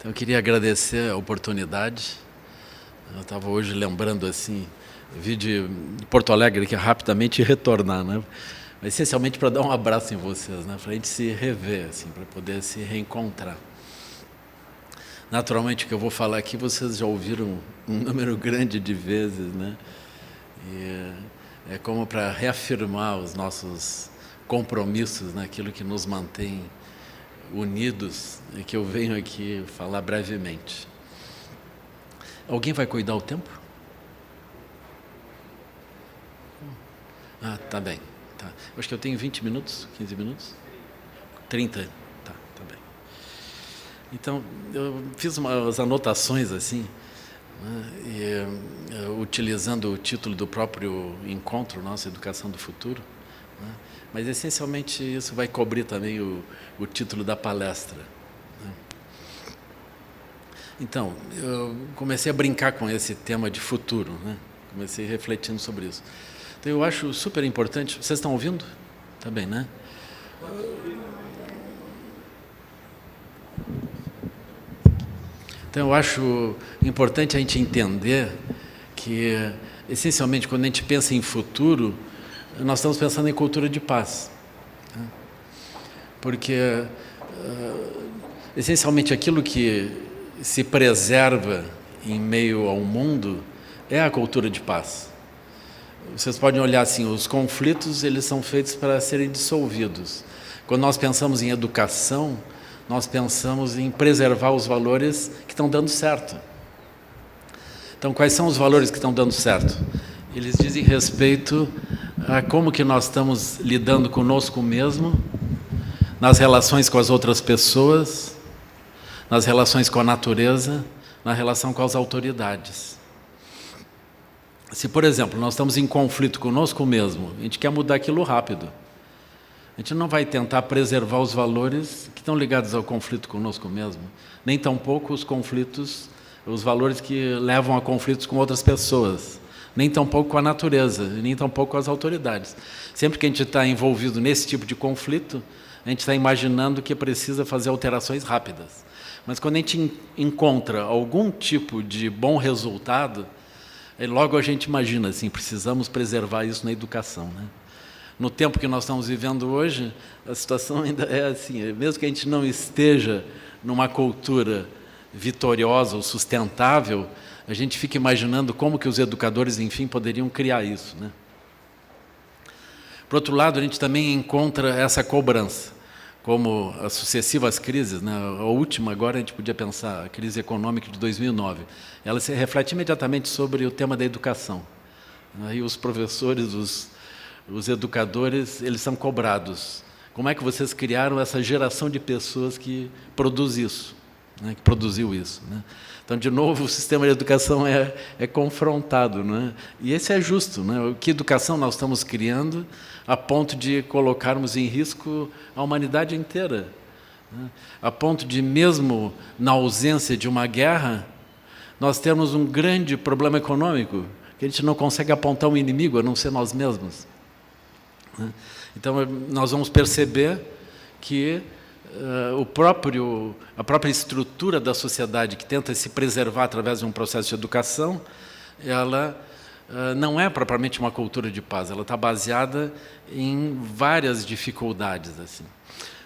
Então, eu queria agradecer a oportunidade. Eu estava hoje lembrando assim, vi de Porto Alegre aqui rapidamente e retornar, né? Mas, essencialmente para dar um abraço em vocês, né? Para a gente se rever, assim, para poder se reencontrar. Naturalmente, o que eu vou falar aqui, vocês já ouviram um número grande de vezes, né? E é como para reafirmar os nossos compromissos naquilo que nos mantém unidos e que eu venho aqui falar brevemente. Alguém vai cuidar o tempo? Ah, tá bem. Tá. Acho que eu tenho 20 minutos, 15 minutos? 30? Tá bem. Então, eu fiz umas anotações assim, né, utilizando o título do próprio encontro nosso, Educação do Futuro, né, mas essencialmente isso vai cobrir também o título da palestra. Né. Então, eu comecei a brincar com esse tema de futuro, né, comecei refletindo sobre isso. Então, eu acho super importante. Vocês estão ouvindo? Tá bem, né? Então, eu acho importante a gente entender que, essencialmente, quando a gente pensa em futuro, nós estamos pensando em cultura de paz. Né? Porque, essencialmente, aquilo que se preserva em meio ao mundo é a cultura de paz. Vocês podem olhar assim, os conflitos eles são feitos para serem dissolvidos. Quando nós pensamos em educação, nós pensamos em preservar os valores que estão dando certo. Então, quais são os valores que estão dando certo? Eles dizem respeito a como que nós estamos lidando conosco mesmo, nas relações com as outras pessoas, nas relações com a natureza, na relação com as autoridades. Se, por exemplo, nós estamos em conflito conosco mesmo, a gente quer mudar aquilo rápido. A gente não vai tentar preservar os valores que estão ligados ao conflito conosco mesmo, nem tampouco os conflitos, os valores que levam a conflitos com outras pessoas, nem tampouco com a natureza, nem tampouco com as autoridades. Sempre que a gente está envolvido nesse tipo de conflito, a gente está imaginando que precisa fazer alterações rápidas. Mas quando a gente encontra algum tipo de bom resultado, logo a gente imagina assim, precisamos preservar isso na educação, né? No tempo que nós estamos vivendo hoje, a situação ainda é assim, mesmo que a gente não esteja numa cultura vitoriosa ou sustentável, a gente fica imaginando como que os educadores, enfim, poderiam criar isso, né? Por outro lado, a gente também encontra essa cobrança, como as sucessivas crises, né? A última agora a gente podia pensar, a crise econômica de 2009, ela se reflete imediatamente sobre o tema da educação. Aí os professores, os educadores, eles são cobrados. Como é que vocês criaram essa geração de pessoas que produz isso, né? Que produziu isso, né? Então, de novo, o sistema de educação é confrontado, né? E esse é justo, né? Que educação nós estamos criando a ponto de colocarmos em risco a humanidade inteira, né? A ponto de, mesmo na ausência de uma guerra, nós temos um grande problema econômico, que a gente não consegue apontar um inimigo, a não ser nós mesmos. Então, nós vamos perceber que a própria estrutura da sociedade que tenta se preservar através de um processo de educação, ela não é propriamente uma cultura de paz, ela está baseada em várias dificuldades, assim.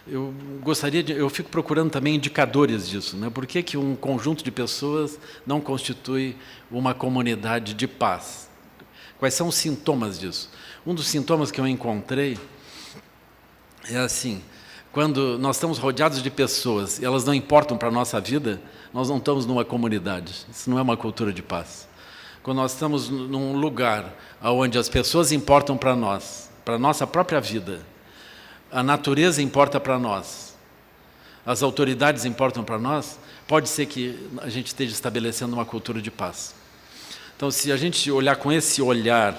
Eu fico procurando também indicadores disso, né? Por que um conjunto de pessoas não constitui uma comunidade de paz? Quais são os sintomas disso? Um dos sintomas que eu encontrei é assim, quando nós estamos rodeados de pessoas e elas não importam para a nossa vida, nós não estamos numa comunidade, isso não é uma cultura de paz. Quando nós estamos num lugar onde as pessoas importam para nós, para a nossa própria vida, a natureza importa para nós, as autoridades importam para nós, pode ser que a gente esteja estabelecendo uma cultura de paz. Então, se a gente olhar com esse olhar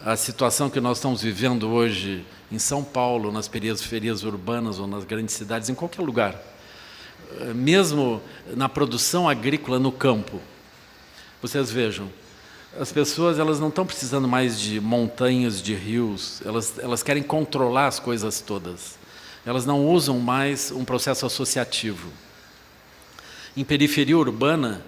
a situação que nós estamos vivendo hoje em São Paulo, nas periferias urbanas ou nas grandes cidades, em qualquer lugar, mesmo na produção agrícola no campo, vocês vejam, as pessoas elas não estão precisando mais de montanhas, de rios, elas querem controlar as coisas todas. Elas não usam mais um processo associativo. em periferia urbana,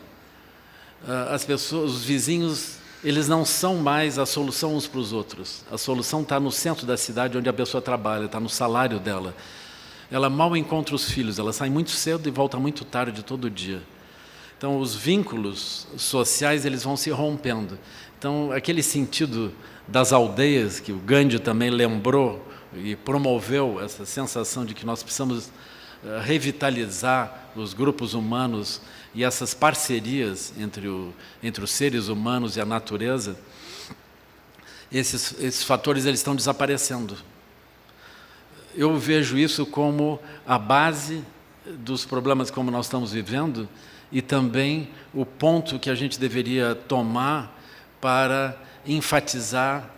as pessoas, os vizinhos, eles não são mais a solução uns para os outros. A solução está no centro da cidade onde a pessoa trabalha, está no salário dela. Ela mal encontra os filhos, ela sai muito cedo e volta muito tarde todo dia. Então, os vínculos sociais eles vão se rompendo. Então, aquele sentido das aldeias, que o Gandhi também lembrou e promoveu essa sensação de que nós precisamos revitalizar os grupos humanos e essas parcerias entre os seres humanos e a natureza, esses fatores eles estão desaparecendo. Eu vejo isso como a base dos problemas como nós estamos vivendo e também o ponto que a gente deveria tomar para enfatizar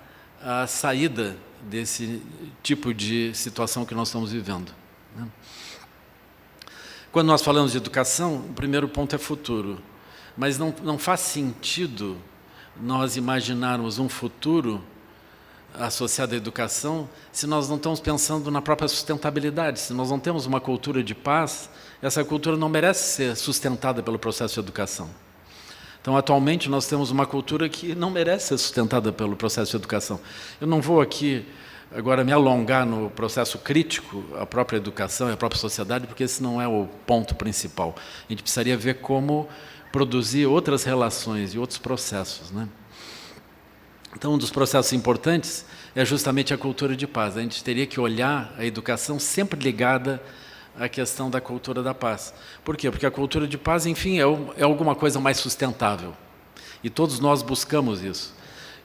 a saída desse tipo de situação que nós estamos vivendo. Quando nós falamos de educação, o primeiro ponto é futuro, mas não faz sentido nós imaginarmos um futuro associado à educação se nós não estamos pensando na própria sustentabilidade. Se nós não temos uma cultura de paz, essa cultura não merece ser sustentada pelo processo de educação. Então, atualmente, nós temos uma cultura que não merece ser sustentada pelo processo de educação. Eu não vou aqui agora me alongar no processo crítico, a própria educação e a própria sociedade, porque esse não é o ponto principal. A gente precisaria ver como produzir outras relações e outros processos, né? Então, um dos processos importantes é justamente a cultura de paz. A gente teria que olhar a educação sempre ligada à questão da cultura da paz. Por quê? Porque a cultura de paz, enfim, é alguma coisa mais sustentável. E todos nós buscamos isso.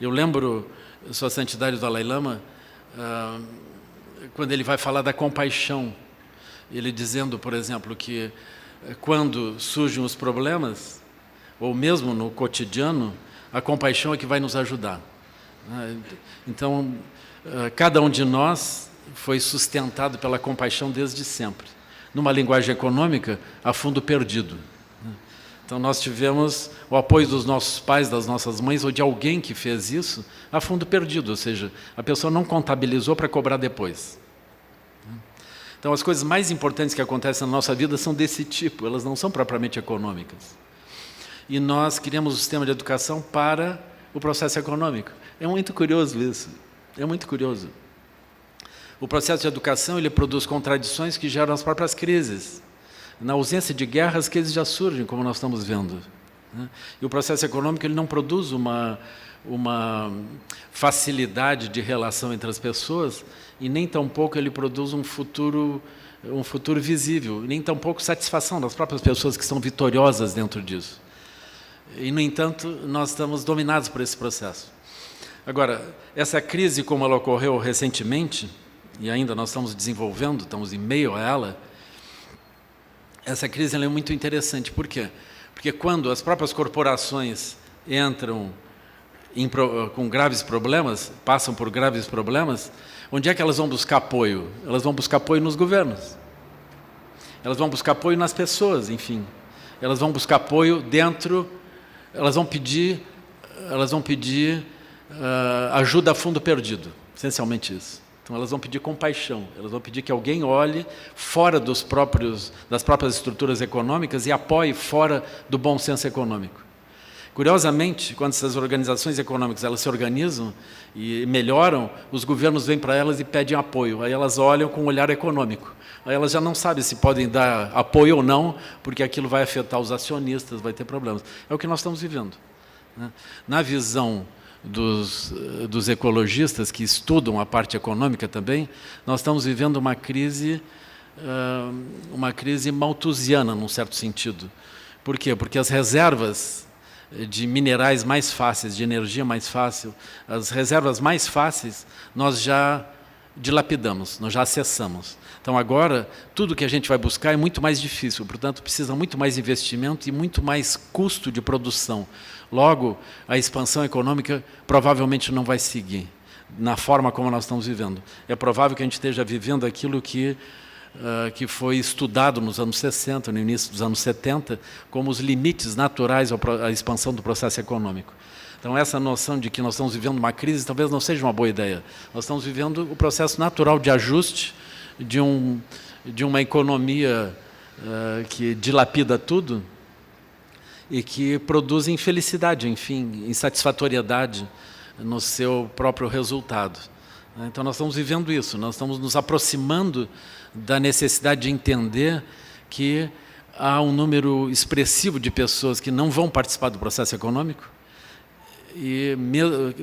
Eu lembro, Sua Santidade o Dalai Lama, quando ele vai falar da compaixão, ele dizendo, por exemplo, que quando surgem os problemas, ou mesmo no cotidiano, a compaixão é que vai nos ajudar. Então, cada um de nós foi sustentado pela compaixão desde sempre. Numa linguagem econômica, a fundo perdido. Então, nós tivemos o apoio dos nossos pais, das nossas mães, ou de alguém que fez isso, a fundo perdido, ou seja, a pessoa não contabilizou para cobrar depois. Então, as coisas mais importantes que acontecem na nossa vida são desse tipo, elas não são propriamente econômicas. E nós criamos o sistema de educação para o processo econômico. É muito curioso isso, é muito curioso. O processo de educação ele produz contradições que geram as próprias crises. Na ausência de guerra, as crises já surgem, como nós estamos vendo. E o processo econômico ele não produz uma facilidade de relação entre as pessoas e nem tampouco ele produz um futuro visível, nem tampouco satisfação das próprias pessoas que são vitoriosas dentro disso. E, no entanto, nós estamos dominados por esse processo. Agora, essa crise, como ela ocorreu recentemente, e ainda nós estamos desenvolvendo, estamos em meio a ela, essa crise ela é muito interessante. Por quê? Porque quando as próprias corporações entram com graves problemas, passam por graves problemas, onde é que elas vão buscar apoio? Elas vão buscar apoio nos governos. Elas vão buscar apoio nas pessoas, enfim. Elas vão buscar apoio dentro, elas vão pedir ajuda a fundo perdido, essencialmente isso. Então, elas vão pedir compaixão, elas vão pedir que alguém olhe fora das próprias estruturas econômicas e apoie fora do bom senso econômico. Curiosamente, quando essas organizações econômicas elas se organizam e melhoram, os governos vêm para elas e pedem apoio. Aí elas olham com um olhar econômico. Aí elas já não sabem se podem dar apoio ou não, porque aquilo vai afetar os acionistas, vai ter problemas. É o que nós estamos vivendo. Na visão dos ecologistas que estudam a parte econômica também, nós estamos vivendo uma crise malthusiana, num certo sentido. Por quê? Porque as reservas de minerais mais fáceis, de energia mais fácil, as reservas mais fáceis, nós já dilapidamos, nós já acessamos. Então, agora, tudo que a gente vai buscar é muito mais difícil, portanto, precisa muito mais investimento e muito mais custo de produção. Logo, a expansão econômica provavelmente não vai seguir na forma como nós estamos vivendo. É provável que a gente esteja vivendo aquilo que foi estudado nos anos 60, no início dos anos 70, como os limites naturais à expansão do processo econômico. Então, essa noção de que nós estamos vivendo uma crise talvez não seja uma boa ideia. Nós estamos vivendo o processo natural de ajuste de uma economia que dilapida tudo e que produz infelicidade, enfim, insatisfatoriedade no seu próprio resultado. Então nós estamos vivendo isso, nós estamos nos aproximando da necessidade de entender que há um número expressivo de pessoas que não vão participar do processo econômico, e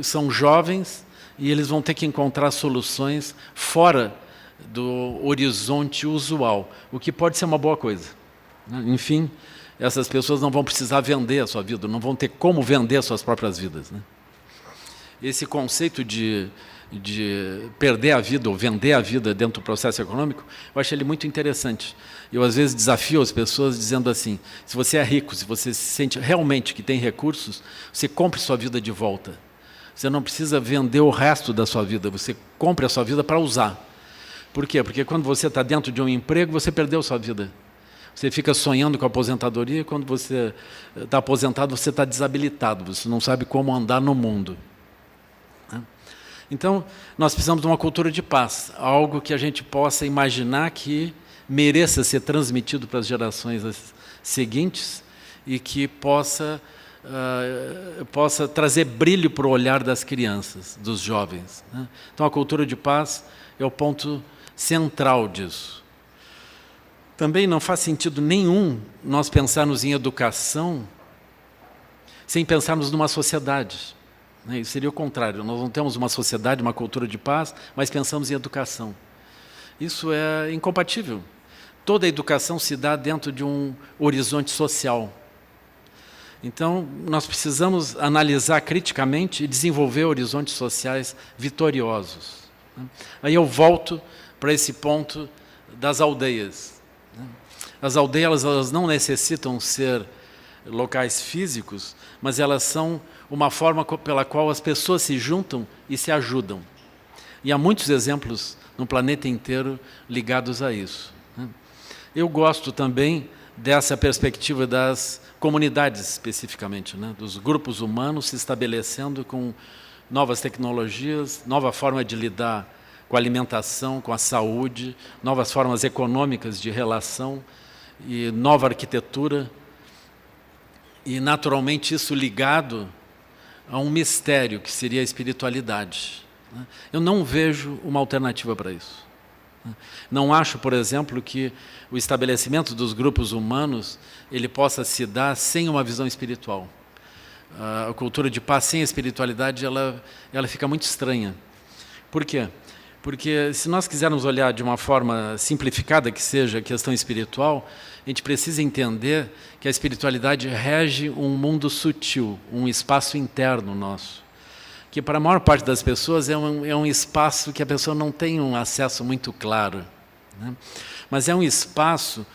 são jovens, e eles vão ter que encontrar soluções fora do horizonte usual, o que pode ser uma boa coisa. Enfim, essas pessoas não vão precisar vender a sua vida, não vão ter como vender as suas próprias vidas. Esse conceito de perder a vida ou vender a vida dentro do processo econômico, eu acho ele muito interessante. Eu, às vezes, desafio as pessoas dizendo assim, se você é rico, se você se sente realmente que tem recursos, você compre sua vida de volta. Você não precisa vender o resto da sua vida, você compre a sua vida para usar. Por quê? Porque quando você está dentro de um emprego, você perdeu sua vida. Você fica sonhando com a aposentadoria, e quando você está aposentado, você está desabilitado, você não sabe como andar no mundo. Então, nós precisamos de uma cultura de paz, algo que a gente possa imaginar que mereça ser transmitido para as gerações seguintes e que possa trazer brilho para o olhar das crianças, dos jovens. Então, a cultura de paz é o ponto central disso. Também não faz sentido nenhum nós pensarmos em educação sem pensarmos numa sociedade. Isso seria o contrário, nós não temos uma sociedade, uma cultura de paz, mas pensamos em educação. Isso é incompatível. Toda a educação se dá dentro de um horizonte social. Então, nós precisamos analisar criticamente e desenvolver horizontes sociais vitoriosos. Aí eu volto para esse ponto das aldeias. As aldeias elas não necessitam ser locais físicos, mas elas são uma forma pela qual as pessoas se juntam e se ajudam. E há muitos exemplos no planeta inteiro ligados a isso. Eu gosto também dessa perspectiva das comunidades, especificamente, dos grupos humanos se estabelecendo com novas tecnologias, nova forma de lidar com a alimentação, com a saúde, novas formas econômicas de relação e nova arquitetura. E, naturalmente, isso ligado a um mistério, que seria a espiritualidade. Eu não vejo uma alternativa para isso. Não acho, por exemplo, que o estabelecimento dos grupos humanos ele possa se dar sem uma visão espiritual. A cultura de paz sem a espiritualidade ela fica muito estranha. Por quê? Porque se nós quisermos olhar de uma forma simplificada, que seja a questão espiritual, a gente precisa entender que a espiritualidade rege um mundo sutil, um espaço interno nosso, que para a maior parte das pessoas é um espaço que a pessoa não tem um acesso muito claro, mas é um espaço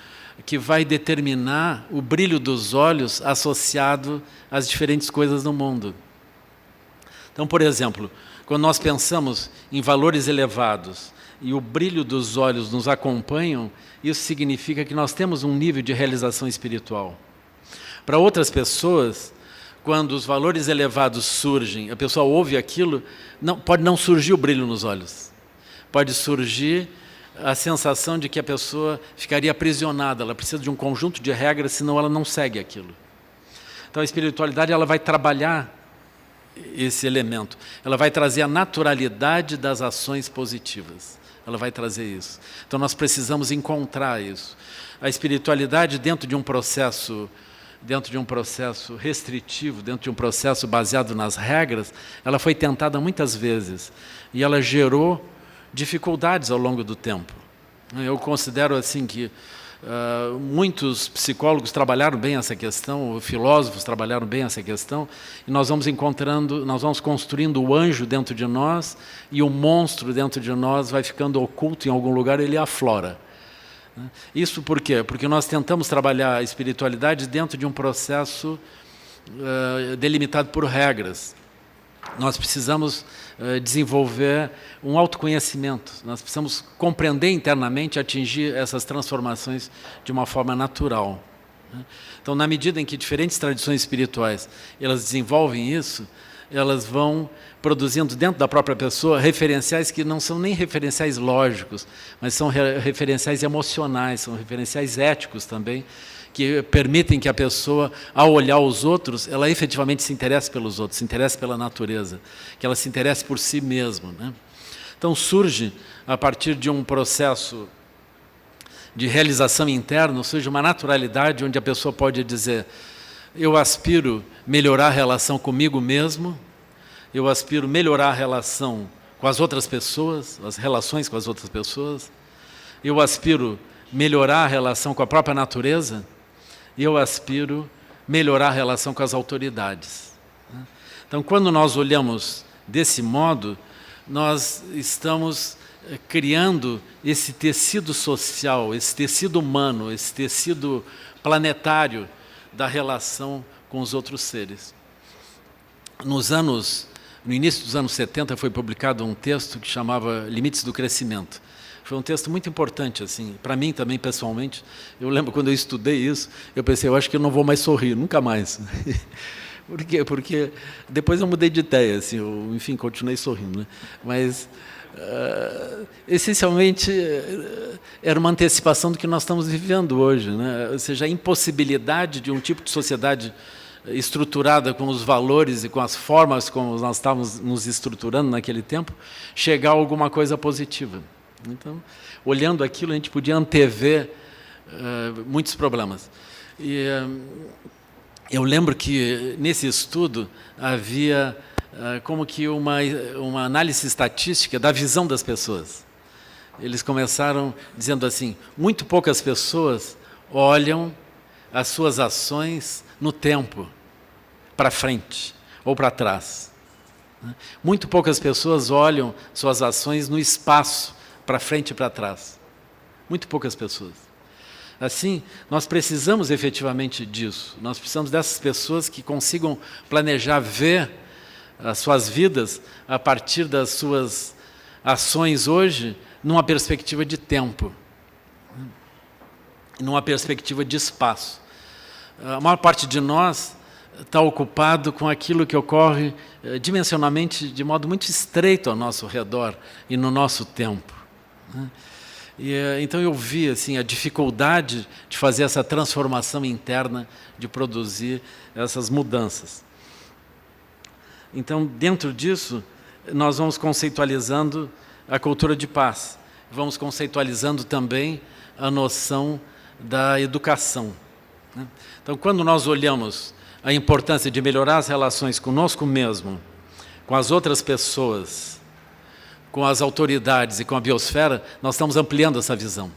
que vai determinar o brilho dos olhos associado às diferentes coisas do mundo. Então, por exemplo, quando nós pensamos em valores elevados e o brilho dos olhos nos acompanham, isso significa que nós temos um nível de realização espiritual. Para outras pessoas, quando os valores elevados surgem, a pessoa ouve aquilo, pode não surgir o brilho nos olhos. Pode surgir a sensação de que a pessoa ficaria aprisionada, ela precisa de um conjunto de regras, senão ela não segue aquilo. Então a espiritualidade ela vai trabalhar esse elemento, ela vai trazer a naturalidade das ações positivas, ela vai trazer isso. Então nós precisamos encontrar isso. A espiritualidade dentro de um processo restritivo, dentro de um processo baseado nas regras, ela foi tentada muitas vezes e ela gerou dificuldades ao longo do tempo. Eu considero assim que muitos psicólogos trabalharam bem essa questão, filósofos trabalharam bem essa questão, e nós vamos construindo o anjo dentro de nós, e o monstro dentro de nós vai ficando oculto em algum lugar, ele aflora. Isso por quê? Porque nós tentamos trabalhar a espiritualidade dentro de um processo delimitado por regras. Nós precisamos desenvolver um autoconhecimento, nós precisamos compreender internamente, atingir essas transformações de uma forma natural. Então, na medida em que diferentes tradições espirituais elas desenvolvem isso, elas vão produzindo dentro da própria pessoa referenciais que não são nem referenciais lógicos, mas são referenciais emocionais, são referenciais éticos também, que permitem que a pessoa, ao olhar os outros, ela efetivamente se interesse pelos outros, se interesse pela natureza, que ela se interesse por si mesma, né? Então surge, a partir de um processo de realização interna, surge uma naturalidade onde a pessoa pode dizer: eu aspiro melhorar a relação comigo mesmo, eu aspiro melhorar a relação com as outras pessoas, as relações com as outras pessoas, eu aspiro melhorar a relação com a própria natureza, e eu aspiro melhorar a relação com as autoridades. Então, quando nós olhamos desse modo, nós estamos criando esse tecido social, esse tecido humano, esse tecido planetário da relação com os outros seres. No início dos anos 70 foi publicado um texto que chamava Limites do Crescimento. Foi um texto muito importante, assim, para mim também pessoalmente. Eu lembro quando eu estudei isso, eu pensei, eu acho que eu não vou mais sorrir, nunca mais. Por quê? Porque depois eu mudei de ideia, assim, eu, enfim, continuei sorrindo, né? Mas essencialmente era uma antecipação do que nós estamos vivendo hoje, né? Ou seja, a impossibilidade de um tipo de sociedade estruturada com os valores e com as formas como nós estávamos nos estruturando naquele tempo, chegar a alguma coisa positiva. Então, olhando aquilo, a gente podia antever muitos problemas. E eu lembro que, nesse estudo, havia como que uma análise estatística da visão das pessoas. Eles começaram dizendo assim: muito poucas pessoas olham as suas ações no tempo, para frente ou para trás. Muito poucas pessoas olham suas ações no espaço, para frente e para trás. Muito poucas pessoas. Assim, nós precisamos efetivamente disso. Nós precisamos dessas pessoas que consigam planejar, ver as suas vidas a partir das suas ações hoje, numa perspectiva de tempo, numa perspectiva de espaço. A maior parte de nós está ocupado com aquilo que ocorre dimensionalmente de modo muito estreito ao nosso redor e no nosso tempo. E, então eu vi assim, a dificuldade de fazer essa transformação interna, de produzir essas mudanças. Então, dentro disso, nós vamos conceitualizando a cultura de paz. Vamos conceitualizando também a noção da educação. Então, quando nós olhamos a importância de melhorar as relações conosco mesmo, com as outras pessoas, com as autoridades e com a biosfera, nós estamos ampliando essa visão.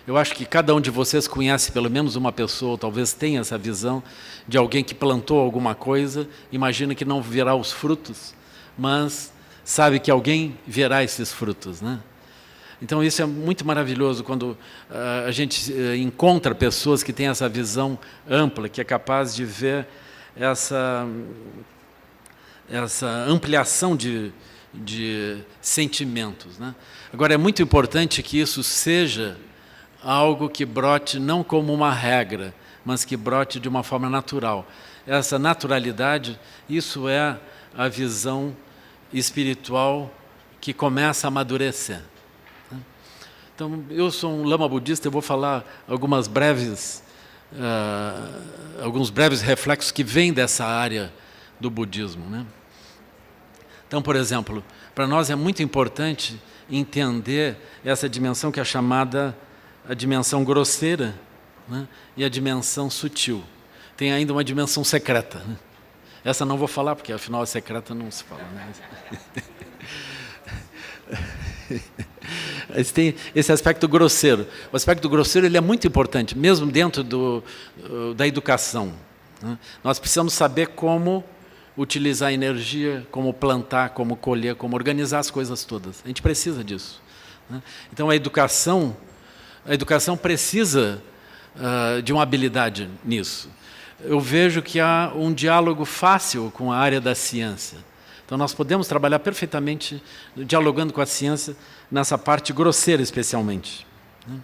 Eu acho que cada um de vocês conhece pelo menos uma pessoa, ou talvez tenha essa visão, de alguém que plantou alguma coisa, imagina que não verá os frutos, mas sabe que alguém verá esses frutos, né? Então isso é muito maravilhoso quando a gente encontra pessoas que têm essa visão ampla, que é capaz de ver essa ampliação de sentimentos, né? Agora, é muito importante que isso seja algo que brote não como uma regra, mas que brote de uma forma natural. Essa naturalidade, isso é a visão espiritual que começa a amadurecer. Então, eu sou um lama budista, eu vou falar alguns breves reflexos que vêm dessa área do budismo, né? Então, por exemplo, para nós é muito importante entender essa dimensão que é chamada a dimensão grosseira, né? E a dimensão sutil. Tem ainda uma dimensão secreta, né? Essa não vou falar, porque afinal a secreta não se fala, né? Mas tem esse aspecto grosseiro. O aspecto grosseiro ele é muito importante, mesmo dentro da educação, né? Nós precisamos saber como utilizar a energia, como plantar, como colher, como organizar as coisas todas. A gente precisa disso, né? Então a educação precisa de uma habilidade nisso. Eu vejo que há um diálogo fácil com a área da ciência. Então nós podemos trabalhar perfeitamente dialogando com a ciência nessa parte grosseira especialmente, né?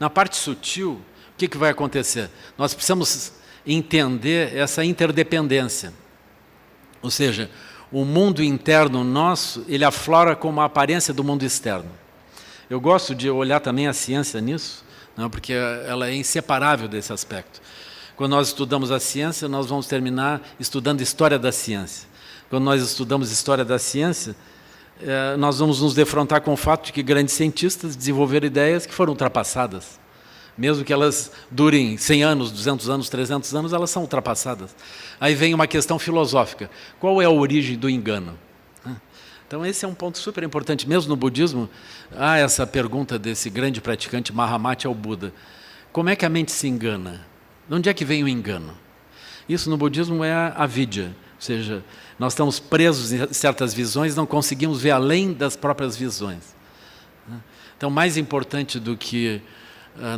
Na parte sutil, o que vai acontecer? Nós precisamos entender essa interdependência Ou seja, o mundo interno nosso, ele aflora como a aparência do mundo externo. Eu gosto de olhar também a ciência nisso, né, porque ela é inseparável desse aspecto. Quando nós estudamos a ciência, nós vamos terminar estudando história da ciência. Quando nós estudamos história da ciência, nós vamos nos defrontar com o fato de que grandes cientistas desenvolveram ideias que foram ultrapassadas. Mesmo que elas durem 100 anos, 200 anos, 300 anos, elas são ultrapassadas. Aí vem uma questão filosófica. Qual é a origem do engano? Então esse é um ponto super importante. Mesmo no budismo, há essa pergunta desse grande praticante Mahamati ao Buda. Como é que a mente se engana? De onde é que vem o engano? Isso no budismo é a avidya, ou seja, nós estamos presos em certas visões, não conseguimos ver além das próprias visões. Então, mais importante do que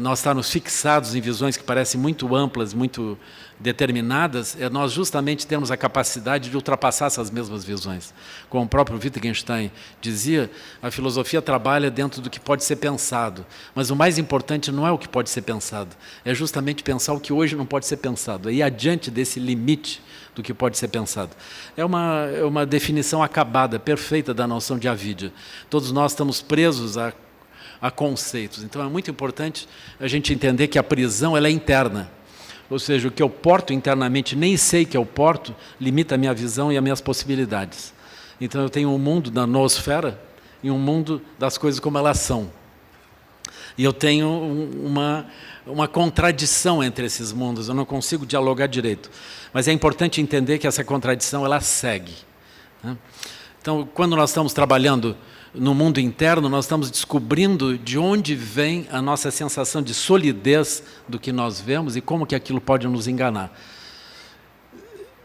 nós estarmos fixados em visões que parecem muito amplas, muito determinadas, é nós justamente termos a capacidade de ultrapassar essas mesmas visões. Como o próprio Wittgenstein dizia, a filosofia trabalha dentro do que pode ser pensado, mas o mais importante não é o que pode ser pensado, é justamente pensar o que hoje não pode ser pensado, e adiante desse limite do que pode ser pensado. É uma definição acabada, perfeita da noção de avidya. Todos nós estamos presos a conceitos. Então é muito importante a gente entender que a prisão ela é interna. Ou seja, o que eu porto internamente, nem sei que eu porto, limita a minha visão e as minhas possibilidades. Então eu tenho um mundo da noosfera e um mundo das coisas como elas são. E eu tenho uma contradição entre esses mundos, eu não consigo dialogar direito. Mas é importante entender que essa contradição ela segue. Então, quando nós estamos trabalhando no mundo interno, nós estamos descobrindo de onde vem a nossa sensação de solidez do que nós vemos e como que aquilo pode nos enganar.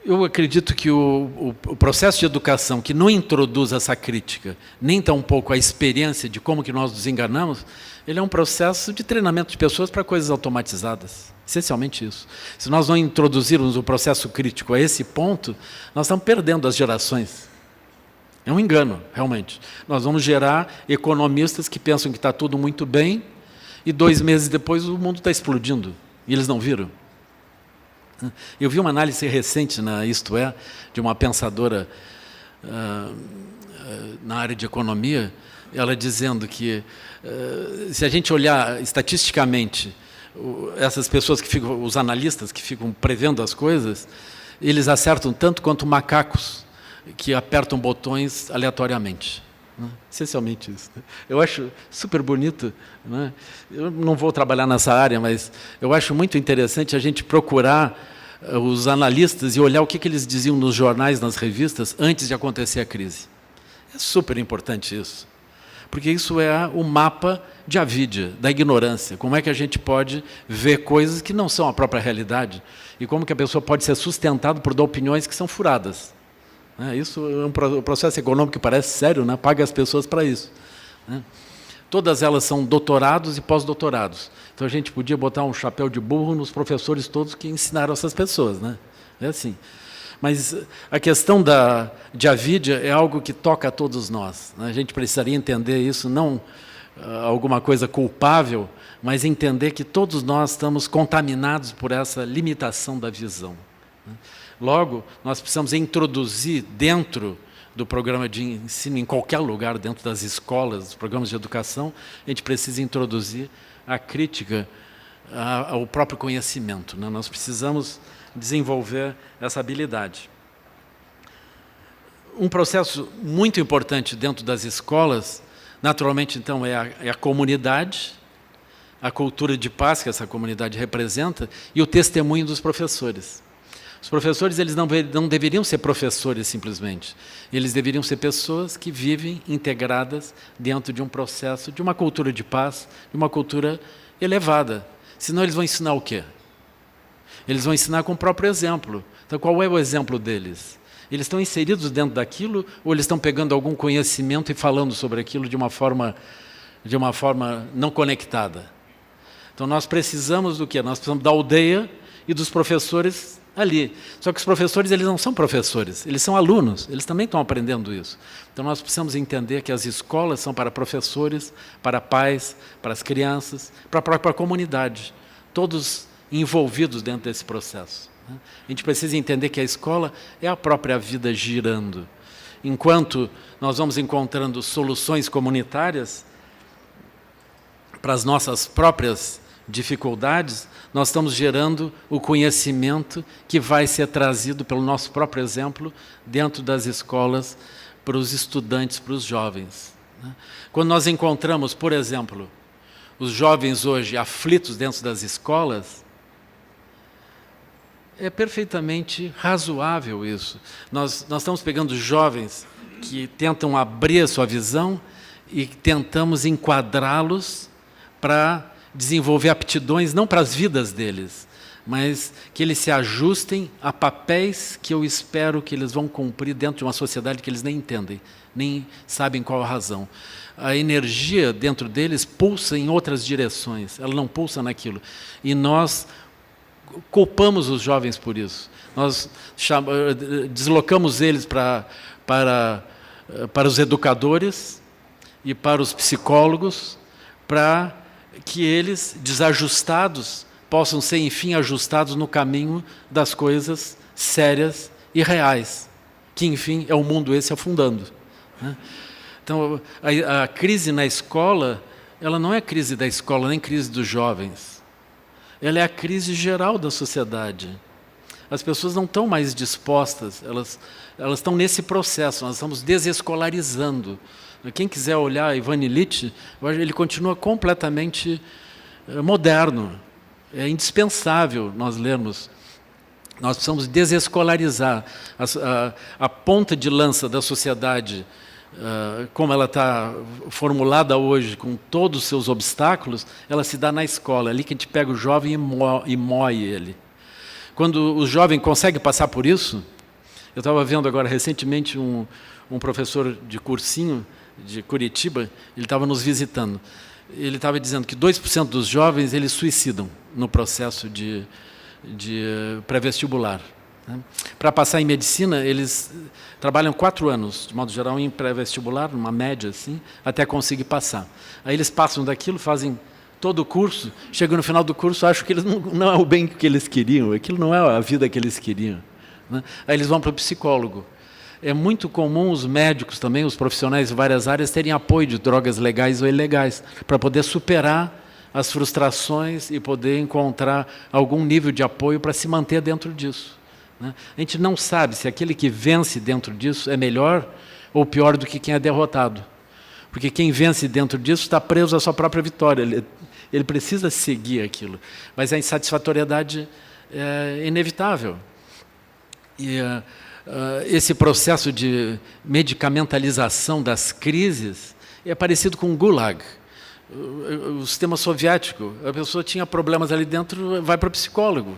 Eu acredito que o processo de educação que não introduz essa crítica, nem tampouco a experiência de como que nós nos enganamos, ele é um processo de treinamento de pessoas para coisas automatizadas. Essencialmente isso. Se nós não introduzirmos o processo crítico a esse ponto, nós estamos perdendo as gerações. É um engano, realmente. Nós vamos gerar economistas que pensam que está tudo muito bem e 2 meses depois o mundo está explodindo. E eles não viram. Eu vi uma análise recente na Isto É, de uma pensadora na área de economia, ela dizendo que se a gente olhar estatisticamente essas pessoas que ficam, os analistas que ficam prevendo as coisas, eles acertam tanto quanto macacos que apertam botões aleatoriamente. Essencialmente isso. Eu acho super bonito, né? Eu não vou trabalhar nessa área, mas eu acho muito interessante a gente procurar os analistas e olhar o que eles diziam nos jornais, nas revistas, antes de acontecer a crise. É super importante isso, porque isso é o mapa de avidya, da ignorância. Como é que a gente pode ver coisas que não são a própria realidade e como que a pessoa pode ser sustentada por opiniões que são furadas. Isso é um processo econômico que parece sério, né? Paga as pessoas para isso. Né? Todas elas são doutorados e pós-doutorados. Então a gente podia botar um chapéu de burro nos professores todos que ensinaram essas pessoas. Né? É assim. Mas a questão de avidya é algo que toca a todos nós. Né? A gente precisaria entender isso, não alguma coisa culpável, mas entender que todos nós estamos contaminados por essa limitação da visão. Né? Logo, nós precisamos introduzir dentro do programa de ensino, em qualquer lugar, dentro das escolas, dos programas de educação, a gente precisa introduzir a crítica ao próprio conhecimento. Né? Nós precisamos desenvolver essa habilidade. Um processo muito importante dentro das escolas, naturalmente, então, é a comunidade, a cultura de paz que essa comunidade representa e o testemunho dos professores. Os professores eles não deveriam ser professores simplesmente. Eles deveriam ser pessoas que vivem integradas dentro de um processo, de uma cultura de paz, de uma cultura elevada. Senão eles vão ensinar o quê? Eles vão ensinar com o próprio exemplo. Então qual é o exemplo deles? Eles estão inseridos dentro daquilo ou eles estão pegando algum conhecimento e falando sobre aquilo de uma forma não conectada? Então nós precisamos do quê? Nós precisamos da aldeia e dos professores ali. Só que os professores eles não são professores, eles são alunos, eles também estão aprendendo isso. Então nós precisamos entender que as escolas são para professores, para pais, para as crianças, para a própria comunidade, todos envolvidos dentro desse processo. A gente precisa entender que a escola é a própria vida girando. Enquanto nós vamos encontrando soluções comunitárias para as nossas próprias dificuldades, nós estamos gerando o conhecimento que vai ser trazido pelo nosso próprio exemplo dentro das escolas para os estudantes, para os jovens. Quando nós encontramos, por exemplo, os jovens hoje aflitos dentro das escolas, é perfeitamente razoável isso. Nós estamos pegando jovens que tentam abrir a sua visão e tentamos enquadrá-los para desenvolver aptidões, não para as vidas deles, mas que eles se ajustem a papéis que eu espero que eles vão cumprir dentro de uma sociedade que eles nem entendem, nem sabem qual a razão. A energia dentro deles pulsa em outras direções, ela não pulsa naquilo. E nós culpamos os jovens por isso. Nós deslocamos eles para os educadores e para os psicólogos, para que eles, desajustados, possam ser, enfim, ajustados no caminho das coisas sérias e reais, que, enfim, é o mundo esse afundando. Então, a crise na escola, ela não é crise da escola, nem crise dos jovens. Ela é a crise geral da sociedade. As pessoas não estão mais dispostas, elas estão nesse processo, nós estamos desescolarizando. Quem quiser olhar Ivan Illich, ele continua completamente moderno. É indispensável nós lermos. Nós precisamos desescolarizar. A ponta de lança da sociedade, como ela está formulada hoje, com todos os seus obstáculos, ela se dá na escola. É ali que a gente pega o jovem e moe ele. Quando o jovem consegue passar por isso, eu estava vendo agora recentemente um professor de cursinho de Curitiba, ele estava nos visitando. Ele estava dizendo que 2% dos jovens eles suicidam no processo de pré-vestibular. Para passar em medicina, eles trabalham 4 anos, de modo geral, em pré-vestibular, numa média assim, até conseguir passar. Aí eles passam daquilo, fazem todo o curso, chegam no final do curso, acham que eles não é o bem que eles queriam, aquilo não é a vida que eles queriam. Aí eles vão para o psicólogo. É muito comum os médicos também, os profissionais de várias áreas, terem apoio de drogas legais ou ilegais, para poder superar as frustrações e poder encontrar algum nível de apoio para se manter dentro disso. A gente não sabe se aquele que vence dentro disso é melhor ou pior do que quem é derrotado. Porque quem vence dentro disso está preso à sua própria vitória. Ele precisa seguir aquilo. Mas a insatisfatoriedade é inevitável. E esse processo de medicamentalização das crises é parecido com o Gulag. O sistema soviético, a pessoa tinha problemas ali dentro, vai para o psicólogo.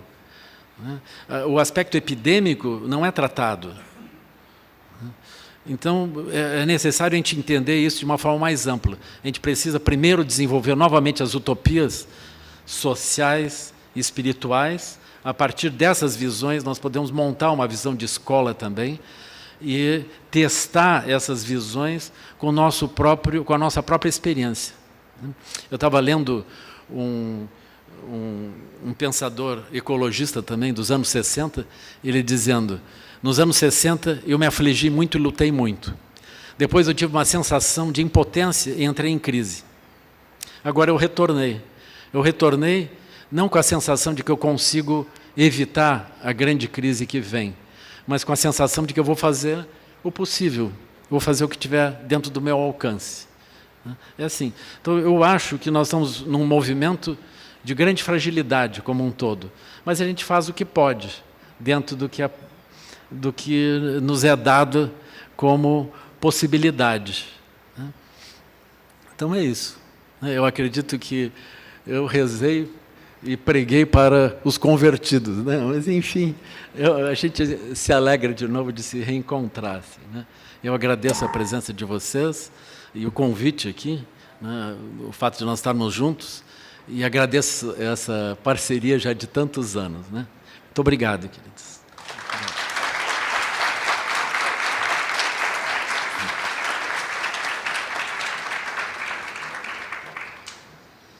O aspecto epidêmico não é tratado. Então, é necessário a gente entender isso de uma forma mais ampla. A gente precisa primeiro desenvolver novamente as utopias sociais e espirituais. A partir dessas visões, nós podemos montar uma visão de escola também e testar essas visões com a nossa própria experiência. Eu estava lendo um pensador ecologista também, dos anos 60, ele dizendo: nos anos 60 eu me afligi muito e lutei muito. Depois eu tive uma sensação de impotência e entrei em crise. Agora eu retornei. Eu retornei não com a sensação de que eu consigo evitar a grande crise que vem, mas com a sensação de que eu vou fazer o possível, vou fazer o que estiver dentro do meu alcance. É assim. Então, eu acho que nós estamos num movimento de grande fragilidade como um todo, mas a gente faz o que pode, dentro do que nos é dado como possibilidade. Então, é isso. Eu acredito que eu rezei e preguei para os convertidos, né? Mas, enfim, a gente se alegra de novo de se reencontrar. Assim, né? Eu agradeço a presença de vocês e o convite aqui, né? O fato de nós estarmos juntos, e agradeço essa parceria já de tantos anos. Né? Muito obrigado, queridos.